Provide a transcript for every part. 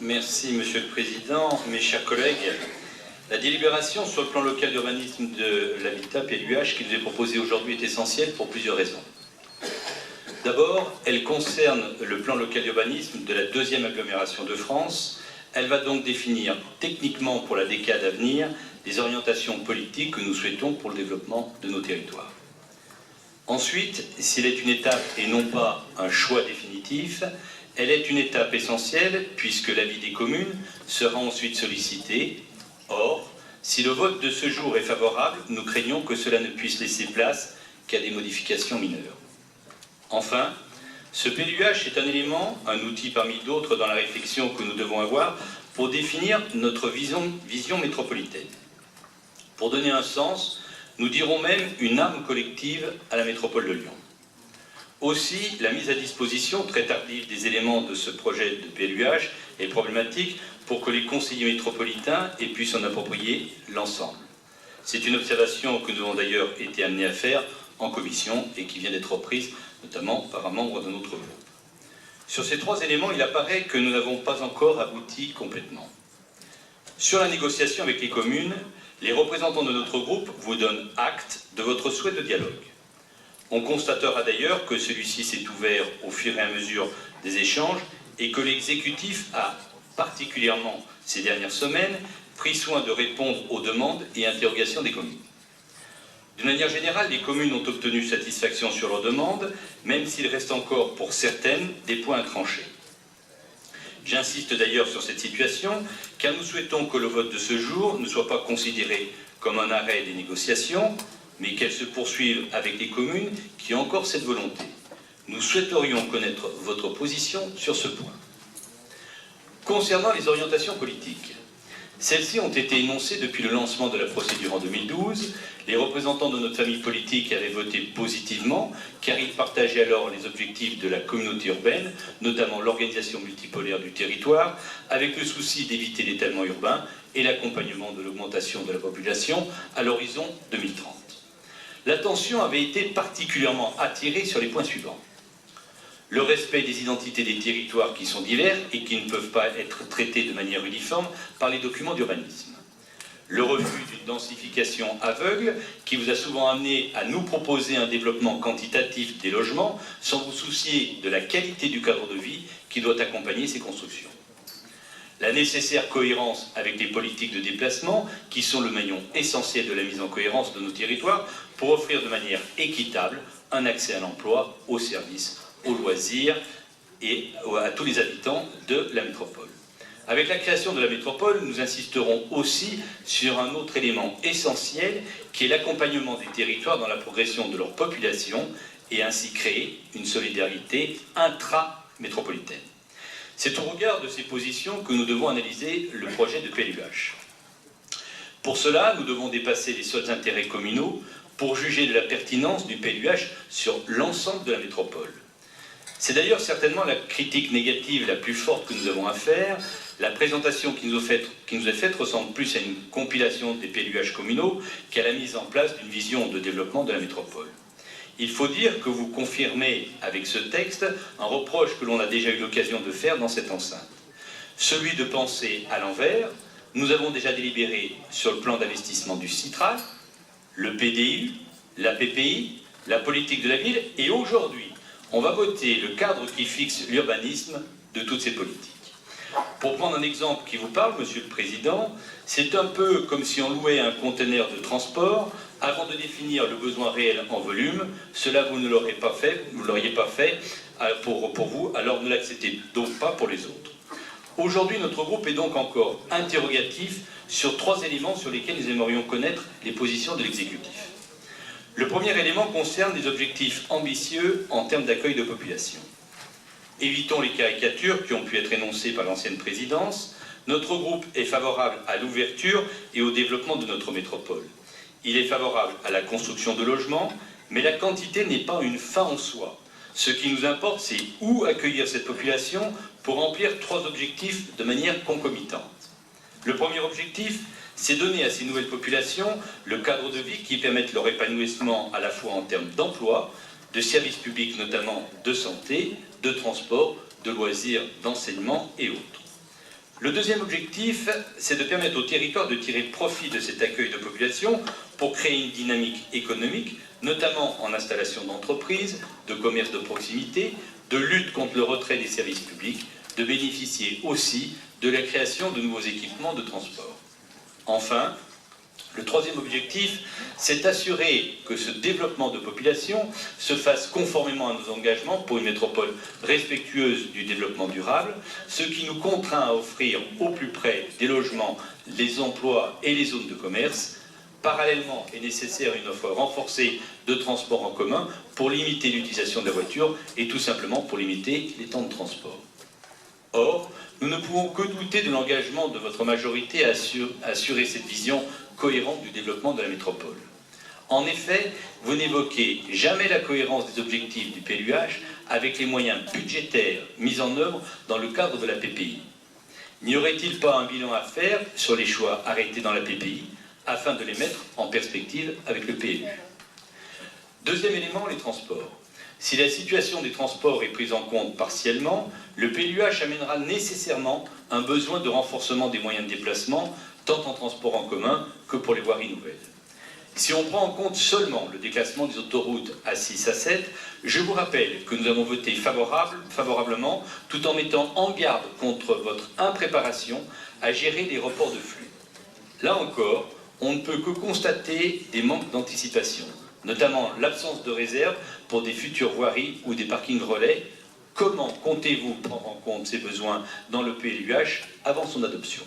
Merci Monsieur le Président, mes chers collègues. La délibération sur le plan local d'urbanisme de l'habitat PLUH qui nous est proposée aujourd'hui est essentielle pour plusieurs raisons. D'abord, elle concerne le plan local d'urbanisme de la deuxième agglomération de France. Elle va donc définir techniquement pour la décade à venir les orientations politiques que nous souhaitons pour le développement de nos territoires. Ensuite, s'il est une étape et non pas un choix définitif, elle est une étape essentielle puisque l'avis des communes sera ensuite sollicité. Or, si le vote de ce jour est favorable, nous craignons que cela ne puisse laisser place qu'à des modifications mineures. Enfin, ce PLUH est un élément, un outil parmi d'autres dans la réflexion que nous devons avoir pour définir notre vision métropolitaine. Pour donner un sens, nous dirons même une âme collective à la métropole de Lyon. Aussi, la mise à disposition très tardive des éléments de ce projet de PLUH est problématique pour que les conseillers métropolitains puissent en approprier l'ensemble. C'est une observation que nous avons d'ailleurs été amenés à faire en commission et qui vient d'être reprise notamment par un membre de notre groupe. Sur ces trois éléments, il apparaît que nous n'avons pas encore abouti complètement. Sur la négociation avec les communes, les représentants de notre groupe vous donnent acte de votre souhait de dialogue. On constatera d'ailleurs que celui-ci s'est ouvert au fur et à mesure des échanges et que l'exécutif a, particulièrement ces dernières semaines, pris soin de répondre aux demandes et interrogations des communes. D'une manière générale, les communes ont obtenu satisfaction sur leurs demandes, même s'il reste encore pour certaines des points à trancher. J'insiste d'ailleurs sur cette situation, car nous souhaitons que le vote de ce jour ne soit pas considéré comme un arrêt des négociations, mais qu'elles se poursuivent avec les communes qui ont encore cette volonté. Nous souhaiterions connaître votre position sur ce point. Concernant les orientations politiques, celles-ci ont été énoncées depuis le lancement de la procédure en 2012. Les représentants de notre famille politique avaient voté positivement, car ils partageaient alors les objectifs de la communauté urbaine, notamment l'organisation multipolaire du territoire, avec le souci d'éviter l'étalement urbain et l'accompagnement de l'augmentation de la population à l'horizon 2030. L'attention avait été particulièrement attirée sur les points suivants. Le respect des identités des territoires qui sont divers et qui ne peuvent pas être traités de manière uniforme par les documents d'urbanisme. Le refus d'une densification aveugle qui vous a souvent amené à nous proposer un développement quantitatif des logements sans vous soucier de la qualité du cadre de vie qui doit accompagner ces constructions. La nécessaire cohérence avec les politiques de déplacement qui sont le maillon essentiel de la mise en cohérence de nos territoires pour offrir de manière équitable un accès à l'emploi, aux services, aux loisirs et à tous les habitants de la métropole. Avec la création de la métropole, nous insisterons aussi sur un autre élément essentiel qui est l'accompagnement des territoires dans la progression de leur population et ainsi créer une solidarité intra-métropolitaine. C'est au regard de ces positions que nous devons analyser le projet de PLUH. Pour cela, nous devons dépasser les seuls intérêts communaux pour juger de la pertinence du PLUH sur l'ensemble de la métropole. C'est d'ailleurs certainement la critique négative la plus forte que nous avons à faire. La présentation qui nous est faite ressemble plus à une compilation des PLUH communaux qu'à la mise en place d'une vision de développement de la métropole. Il faut dire que vous confirmez avec ce texte un reproche que l'on a déjà eu l'occasion de faire dans cette enceinte. Celui de penser à l'envers. Nous avons déjà délibéré sur le plan d'investissement du CITRAL, le PDU, la PPI, la politique de la ville et aujourd'hui, on va voter le cadre qui fixe l'urbanisme de toutes ces politiques. Pour prendre un exemple qui vous parle, Monsieur le Président, c'est un peu comme si on louait un conteneur de transport avant de définir le besoin réel en volume. Cela, vous ne l'auriez pas fait, pour vous, alors ne l'acceptez donc pas pour les autres. Aujourd'hui, notre groupe est donc encore interrogatif sur trois éléments sur lesquels nous aimerions connaître les positions de l'exécutif. Le premier élément concerne les objectifs ambitieux en termes d'accueil de population. Évitons les caricatures qui ont pu être énoncées par l'ancienne présidence. Notre groupe est favorable à l'ouverture et au développement de notre métropole. Il est favorable à la construction de logements, mais la quantité n'est pas une fin en soi. Ce qui nous importe, c'est où accueillir cette population pour remplir trois objectifs de manière concomitante. Le premier objectif, c'est donner à ces nouvelles populations le cadre de vie qui permette leur épanouissement à la fois en termes d'emploi, de services publics notamment de santé, de transport, de loisirs, d'enseignement et autres. Le deuxième objectif, c'est de permettre au territoire de tirer profit de cet accueil de population pour créer une dynamique économique, notamment en installation d'entreprises, de commerce de proximité, de lutte contre le retrait des services publics, de bénéficier aussi de la création de nouveaux équipements de transport. Enfin, le troisième objectif, c'est d'assurer que ce développement de population se fasse conformément à nos engagements pour une métropole respectueuse du développement durable, ce qui nous contraint à offrir au plus près des logements, les emplois et les zones de commerce. Parallèlement, est nécessaire une offre renforcée de transport en commun pour limiter l'utilisation de la voiture et tout simplement pour limiter les temps de transport. Or, nous ne pouvons que douter de l'engagement de votre majorité à assurer cette vision cohérente du développement de la métropole. En effet, vous n'évoquez jamais la cohérence des objectifs du PLUH avec les moyens budgétaires mis en œuvre dans le cadre de la PPI. N'y aurait-il pas un bilan à faire sur les choix arrêtés dans la PPI afin de les mettre en perspective avec le PLU? Deuxième élément, les transports. Si la situation des transports est prise en compte partiellement, le PLUH amènera nécessairement un besoin de renforcement des moyens de déplacement, tant en transport en commun que pour les voiries nouvelles. Si on prend en compte seulement le déclassement des autoroutes A6, A7, je vous rappelle que nous avons voté favorablement, tout en mettant en garde contre votre impréparation à gérer les reports de flux. Là encore, on ne peut que constater des manques d'anticipation, notamment l'absence de réserve pour des futures voiries ou des parkings relais. Comment comptez-vous prendre en compte ces besoins dans le PLUH avant son adoption?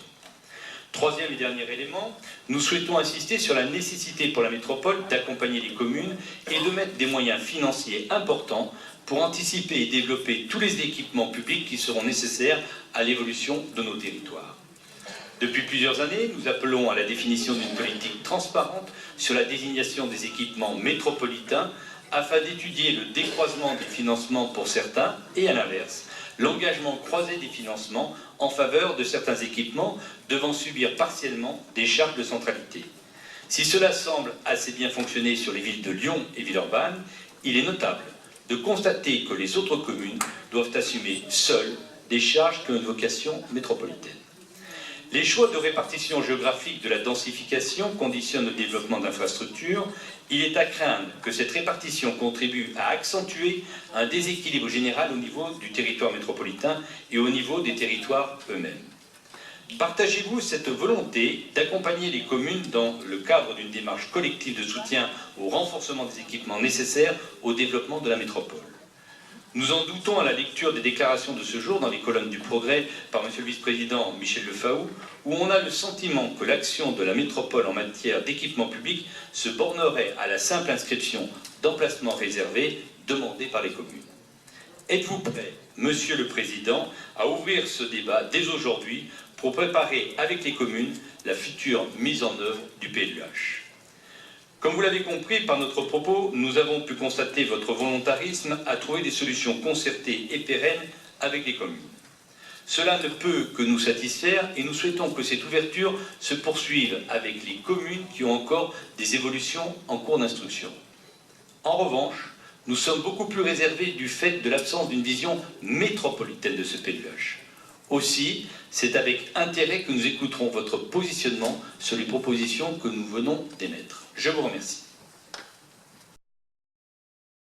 Troisième et dernier élément, nous souhaitons insister sur la nécessité pour la métropole d'accompagner les communes et de mettre des moyens financiers importants pour anticiper et développer tous les équipements publics qui seront nécessaires à l'évolution de nos territoires. Depuis plusieurs années, nous appelons à la définition d'une politique transparente sur la désignation des équipements métropolitains afin d'étudier le décroisement des financements pour certains et à l'inverse, l'engagement croisé des financements en faveur de certains équipements devant subir partiellement des charges de centralité. Si cela semble assez bien fonctionner sur les villes de Lyon et Villeurbanne, il est notable de constater que les autres communes doivent assumer seules des charges qui ont une vocation métropolitaine. Les choix de répartition géographique de la densification conditionnent le développement d'infrastructures. Il est à craindre que cette répartition contribue à accentuer un déséquilibre général au niveau du territoire métropolitain et au niveau des territoires eux-mêmes. Partagez-vous cette volonté d'accompagner les communes dans le cadre d'une démarche collective de soutien au renforcement des équipements nécessaires au développement de la métropole? Nous en doutons à la lecture des déclarations de ce jour dans les colonnes du Progrès par M. le vice-président Michel Lefaou, où on a le sentiment que l'action de la métropole en matière d'équipement public se bornerait à la simple inscription d'emplacements réservés demandés par les communes. Êtes-vous prêt, Monsieur le Président, à ouvrir ce débat dès aujourd'hui pour préparer avec les communes la future mise en œuvre du PLUH? Comme vous l'avez compris par notre propos, nous avons pu constater votre volontarisme à trouver des solutions concertées et pérennes avec les communes. Cela ne peut que nous satisfaire et nous souhaitons que cette ouverture se poursuive avec les communes qui ont encore des évolutions en cours d'instruction. En revanche, nous sommes beaucoup plus réservés du fait de l'absence d'une vision métropolitaine de ce PLUH. Aussi, c'est avec intérêt que nous écouterons votre positionnement sur les propositions que nous venons d'émettre. Je vous remercie.